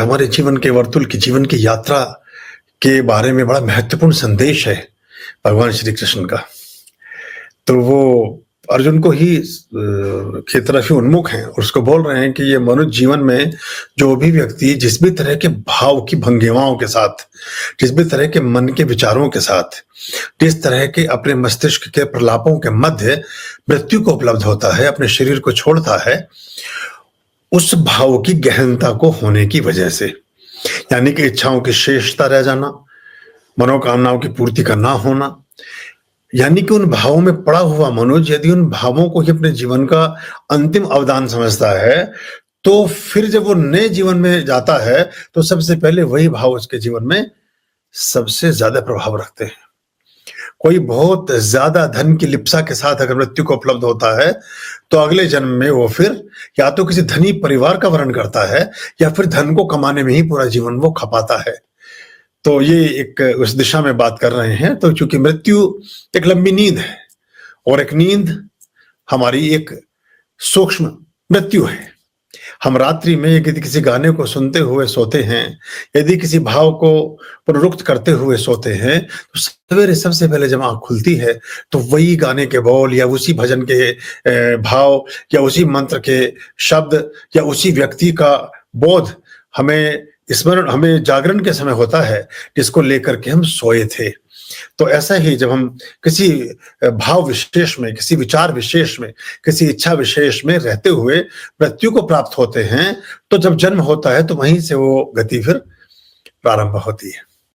हमारे जीवन के वर्तुल की जीवन की यात्रा के बारे में बड़ा महत्वपूर्ण संदेश है भगवान श्री कृष्ण का। तो वो अर्जुन को ही की तरफ ही उन्मुख हैं और उसको बोल रहे हैं कि ये मनुष्य जीवन में जो भी व्यक्ति जिस भी तरह के भाव की भंगिमाओं के साथ, जिस भी तरह के मन के विचारों के साथ, जिस तरह के अपने मस्तिष्क के प्रलापों के मध्य मृत्यु को उपलब्ध होता है, अपने शरीर को छोड़ता है, उस भाव की गहनता को होने की वजह से, यानी कि इच्छाओं की शेषता रह जाना, मनोकामनाओं की पूर्ति का ना होना, यानी कि उन भावों में पड़ा हुआ मनुष्य यदि उन भावों को ही अपने जीवन का अंतिम अवदान समझता है, तो फिर जब वो नए जीवन में जाता है तो सबसे पहले वही भाव उसके जीवन में सबसे ज्यादा प्रभाव रखते हैं। कोई बहुत ज्यादा धन की लिप्सा के साथ अगर मृत्यु को उपलब्ध होता है तो अगले जन्म में वो फिर या तो किसी धनी परिवार का वर्ण करता है या फिर धन को कमाने में ही पूरा जीवन वो खपाता है। तो ये एक उस दिशा में बात कर रहे हैं। तो चूंकि मृत्यु एक लंबी नींद है और एक नींद हमारी एक सूक्ष्म मृत्यु है। हम रात्रि में यदि किसी गाने को सुनते हुए सोते हैं, यदि किसी भाव को पुनरुक्त करते हुए सोते हैं, तो सवेरे सबसे पहले जब आंख खुलती है तो वही गाने के बोल या उसी भजन के भाव या उसी मंत्र के शब्द या उसी व्यक्ति का बोध हमें स्मरण, हमें जागरण के समय होता है जिसको लेकर के हम सोए थे। तो ऐसा ही जब हम किसी भाव विशेष में, किसी विचार विशेष में, किसी इच्छा विशेष में रहते हुए मृत्यु को प्राप्त होते हैं, तो जब जन्म होता है तो वहीं से वो गति फिर प्रारंभ होती है।